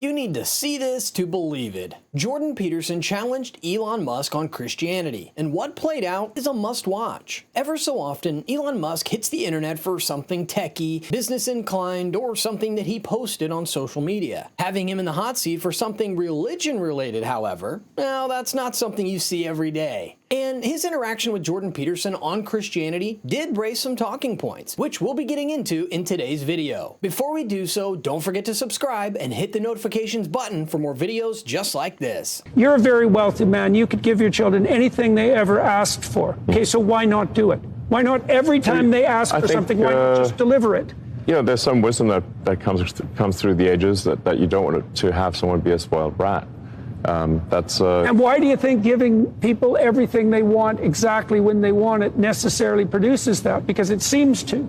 You need to see this to believe it. Jordan Peterson challenged Elon Musk on Christianity, and what played out is a must-watch. Ever so often, Elon Musk hits the internet for something techie, business-inclined, or something that he posted on social media. Having him in the hot seat for something religion-related, however, well, that's not something you see every day. And his interaction with Jordan Peterson on Christianity did raise some talking points, which we'll be getting into in today's video. Before we do so, don't forget to subscribe and hit the notifications button for more videos just like this. You're a very wealthy man. You could give your children anything they ever asked for. Okay, so why not do it? Why not every time they ask for something, why not just deliver it? You know, there's some wisdom that comes through the ages that you don't want to have someone be a spoiled brat. And why do you think giving people everything they want exactly when they want it necessarily produces that? Because it seems to.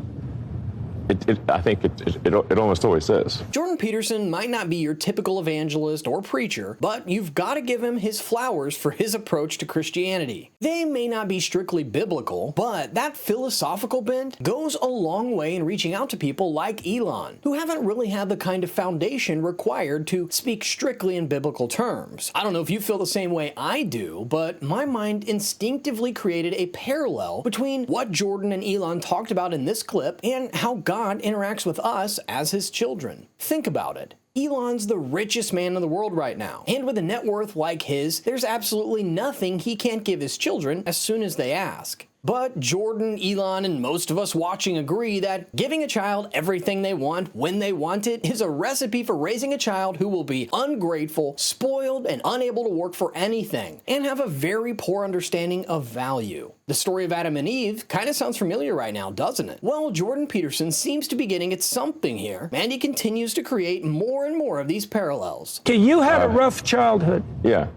I think it almost always is. Jordan Peterson might not be your typical evangelist or preacher, but you've got to give him his flowers for his approach to Christianity. They may not be strictly biblical, but that philosophical bent goes a long way in reaching out to people like Elon, who haven't really had the kind of foundation required to speak strictly in biblical terms. I don't know if you feel the same way I do, but my mind instinctively created a parallel between what Jordan and Elon talked about in this clip and how God interacts with us as his children. Think about it. Elon's the richest man in the world right now, and with a net worth like his, there's absolutely nothing he can't give his children as soon as they ask. But Jordan, Elon, and most of us watching agree that giving a child everything they want when they want it is a recipe for raising a child who will be ungrateful, spoiled, and unable to work for anything, and have a very poor understanding of value. The story of Adam and Eve kind of sounds familiar right now, doesn't it? Well, Jordan Peterson seems to be getting at something here, and he continues to create more and more of these parallels. Okay, you had a rough childhood. Yeah.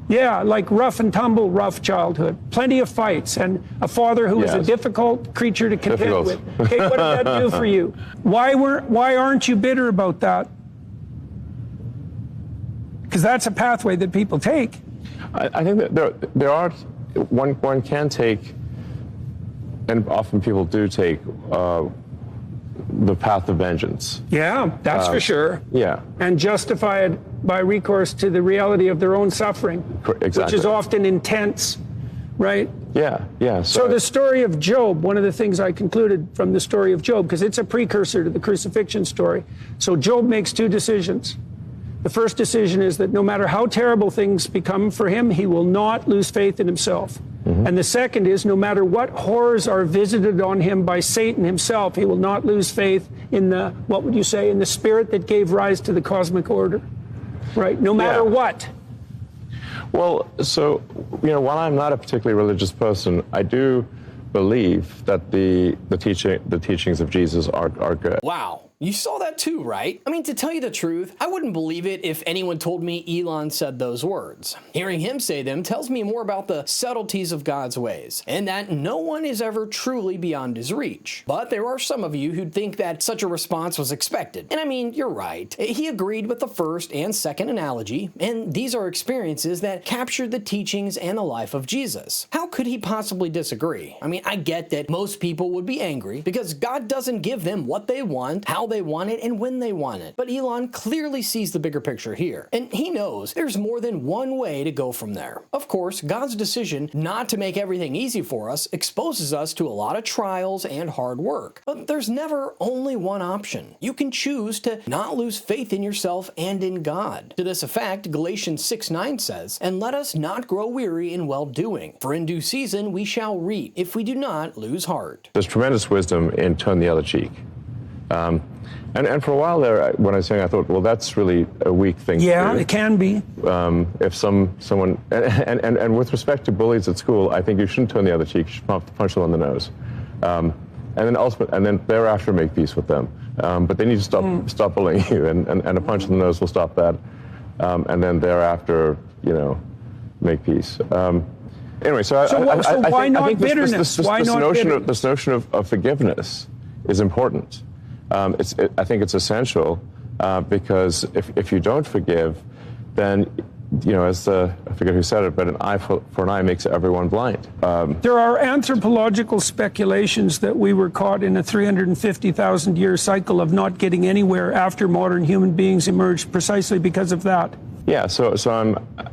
Yeah, like rough and tumble, rough childhood. Plenty of fights, and a father who was a difficult creature to contend with. Okay, what did that do for you? Why aren't you bitter about that? Because that's a pathway that people take. I think that there are one can take, and often people do take, the path of vengeance. Yeah, that's for sure. Yeah. And justify it by recourse to the reality of their own suffering, exactly. Which is often intense, right? Yeah, yeah. So the story of Job, one of the things I concluded from the story of Job, because it's a precursor to the crucifixion story. So Job makes two decisions. The first decision is that no matter how terrible things become for him, he will not lose faith in himself. Mm-hmm. And the second is no matter what horrors are visited on him by Satan himself, he will not lose faith in the, what would you say, in the spirit that gave rise to the cosmic order. Right? No matter what. Well, so, you know, while I'm not a particularly religious person, I do believe that the teachings of Jesus are good. Wow. You saw that too, right? I mean, to tell you the truth, I wouldn't believe it if anyone told me Elon said those words. Hearing him say them tells me more about the subtleties of God's ways, and that no one is ever truly beyond his reach. But there are some of you who'd think that such a response was expected. And I mean, you're right. He agreed with the first and second analogy, and these are experiences that captured the teachings and the life of Jesus. How could he possibly disagree? I mean, I get that most people would be angry because God doesn't give them what they want, how they want it, and when they want it. But Elon clearly sees the bigger picture here, and he knows there's more than one way to go from there. Of course, God's decision not to make everything easy for us exposes us to a lot of trials and hard work. But there's never only one option. You can choose to not lose faith in yourself and in God. To this effect, Galatians 6:9 says, "And let us not grow weary in well-doing, for in due season we shall reap, if we do not lose heart." There's tremendous wisdom in turn the other cheek. And for a while there, when I was saying, I thought, well, that's really a weak thing. Yeah, to do. It can be. If someone, and with respect to bullies at school, I think you shouldn't turn the other cheek. You should punch them on the nose, and then thereafter make peace with them. But they need to stop bullying you, and a punch in the nose will stop that, and then thereafter, you know, make peace. Anyway, so why not bitterness? This notion of forgiveness is important. I think it's essential because if you don't forgive, then as I forget who said it, but an eye for an eye makes everyone blind. There are anthropological speculations that we were caught in a 350,000-year cycle of not getting anywhere after modern human beings emerged precisely because of that. Yeah, so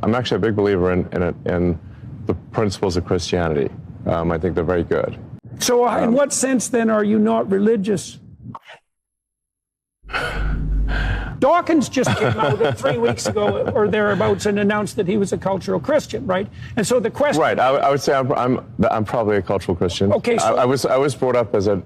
I'm actually a big believer in the principles of Christianity. I think they're very good. So in what sense then are you not religious? Dawkins just came out 3 weeks ago or thereabouts and announced that he was a cultural Christian, right? And so the question... Right, I would say I'm probably a cultural Christian. Okay, so... I was brought up as an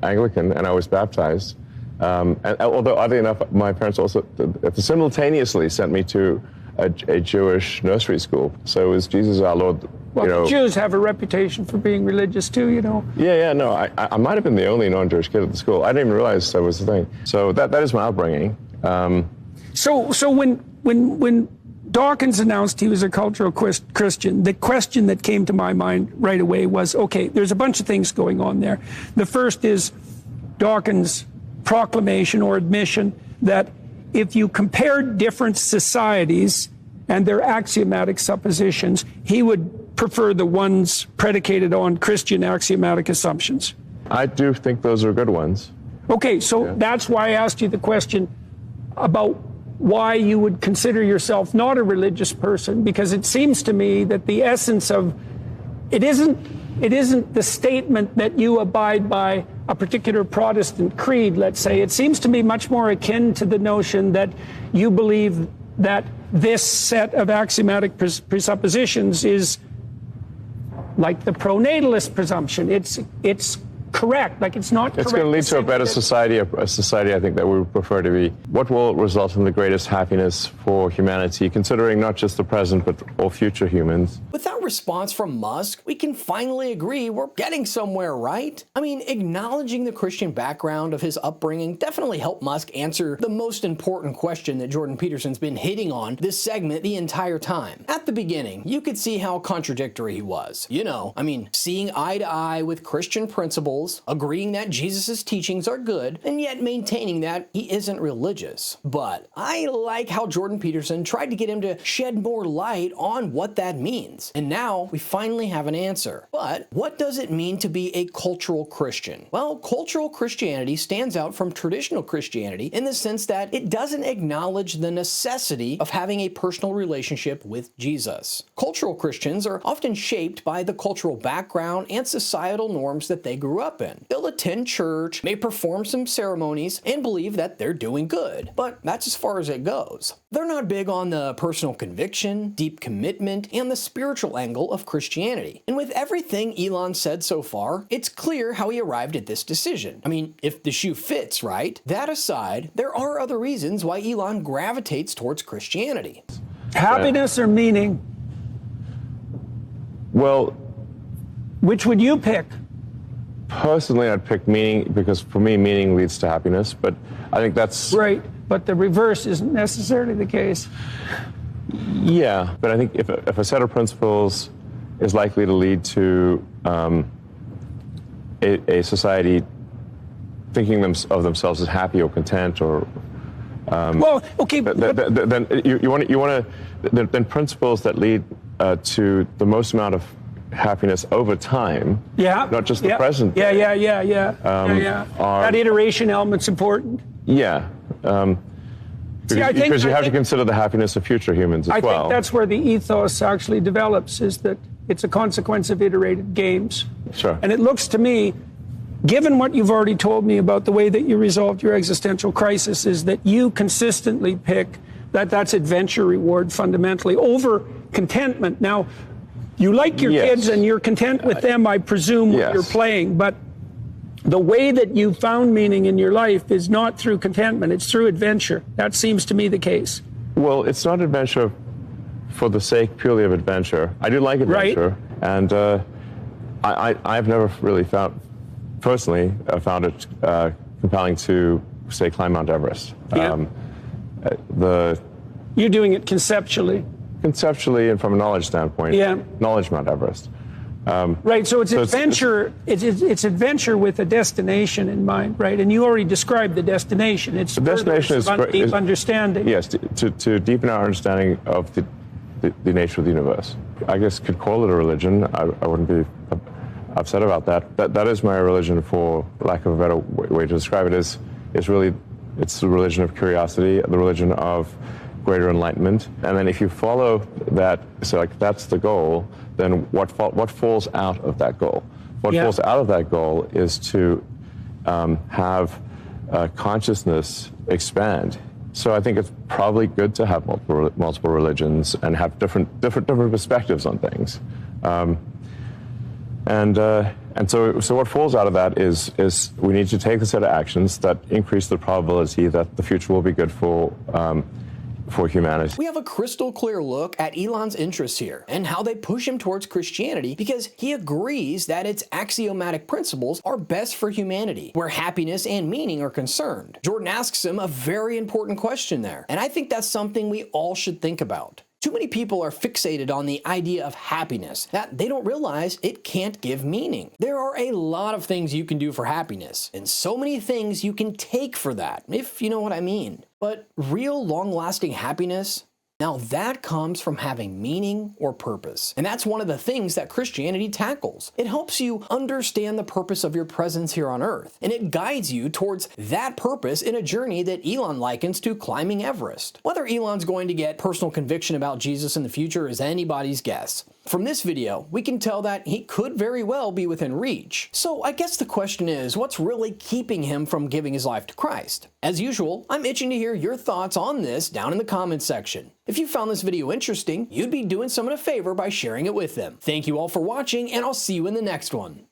Anglican and I was baptized. And although, oddly enough, my parents also simultaneously sent me to a Jewish nursery school. So it was Jesus our Lord. Well, the Jews have a reputation for being religious too, Yeah, no, I might have been the only non-Jewish kid at the school. I didn't even realize that was the thing. So that is my upbringing. So when Dawkins announced he was a cultural Christian, the question that came to my mind right away was, okay, there's a bunch of things going on there. The first is Dawkins' proclamation or admission that if you compared different societies and their axiomatic suppositions, he would prefer the ones predicated on Christian axiomatic assumptions. I do think those are good ones. Okay, so that's why I asked you the question about why you would consider yourself not a religious person, because it seems to me that the essence of it isn't the statement that you abide by a particular Protestant creed, let's say. It seems to me much more akin to the notion that you believe that this set of axiomatic presuppositions is like the pronatalist presumption. It's correct, like it's not correct. It's going to lead to a better society, a society I think that we would prefer to be. What will result in the greatest happiness for humanity, considering not just the present, but all future humans? With that response from Musk, we can finally agree we're getting somewhere, right? I mean, acknowledging the Christian background of his upbringing definitely helped Musk answer the most important question that Jordan Peterson's been hitting on this segment the entire time. At the beginning, you could see how contradictory he was. Seeing eye to eye with Christian principles, agreeing that Jesus' teachings are good, and yet maintaining that he isn't religious. But I like how Jordan Peterson tried to get him to shed more light on what that means. And now we finally have an answer. But what does it mean to be a cultural Christian? Well, cultural Christianity stands out from traditional Christianity in the sense that it doesn't acknowledge the necessity of having a personal relationship with Jesus. Cultural Christians are often shaped by the cultural background and societal norms that they grew up in. They'll attend church, may perform some ceremonies, and believe that they're doing good. But that's as far as it goes. They're not big on the personal conviction, deep commitment, and the spiritual angle of Christianity. And with everything Elon said so far, it's clear how he arrived at this decision. I mean, if the shoe fits, right? That aside, there are other reasons why Elon gravitates towards Christianity. Happiness or meaning? Well, which would you pick? Personally, I'd pick meaning, because for me, meaning leads to happiness, but I think that's... Right, but the reverse isn't necessarily the case. Yeah, but I think if a set of principles is likely to lead to a society thinking of themselves as happy or content or... well, okay, then you want to... Then principles that lead to the most amount of happiness over time, not just the present. That iteration element's important. Yeah, because you have to consider the happiness of future humans as well. I think that's where the ethos actually develops, is that it's a consequence of iterated games. Sure. And it looks to me, given what you've already told me about the way that you resolved your existential crisis, is that you consistently pick that's adventure reward fundamentally over contentment. Now, you like your kids and you're content with them, I presume, when you're playing, but the way that you found meaning in your life is not through contentment, it's through adventure. That seems to me the case. Well, it's not adventure for the sake purely of adventure. I do like adventure, and I've never really found it compelling to, say, climb Mount Everest. You're doing it conceptually. Conceptually and from a knowledge standpoint, knowledge Mount Everest. Right, so it's adventure. It's adventure with a destination in mind, right? And you already described the destination. It's the destination is deep understanding. Yes, to deepen our understanding of the nature of the universe. I guess could call it a religion. I wouldn't be upset about that. That is my religion, for lack of a better way to describe it. Is really, it's the religion of curiosity, the religion of greater enlightenment. And then if you follow that, so like that's the goal, then what falls out of that goal? What falls out of that goal is to have consciousness expand. So I think it's probably good to have multiple religions and have different perspectives on things. And so what falls out of that is we need to take a set of actions that increase the probability that the future will be good for humanity. We have a crystal clear look at Elon's interests here and how they push him towards Christianity, because he agrees that its axiomatic principles are best for humanity, where happiness and meaning are concerned. Jordan asks him a very important question there, and I think that's something we all should think about. Too many people are fixated on the idea of happiness, that they don't realize it can't give meaning. There are a lot of things you can do for happiness, and so many things you can take for that, if you know what I mean. But real long-lasting happiness, now that comes from having meaning or purpose. And that's one of the things that Christianity tackles. It helps you understand the purpose of your presence here on Earth, and it guides you towards that purpose in a journey that Elon likens to climbing Everest. Whether Elon's going to get personal conviction about Jesus in the future is anybody's guess. From this video, we can tell that he could very well be within reach. So I guess the question is, what's really keeping him from giving his life to Christ? As usual, I'm itching to hear your thoughts on this down in the comments section. If you found this video interesting, you'd be doing someone a favor by sharing it with them. Thank you all for watching, and I'll see you in the next one.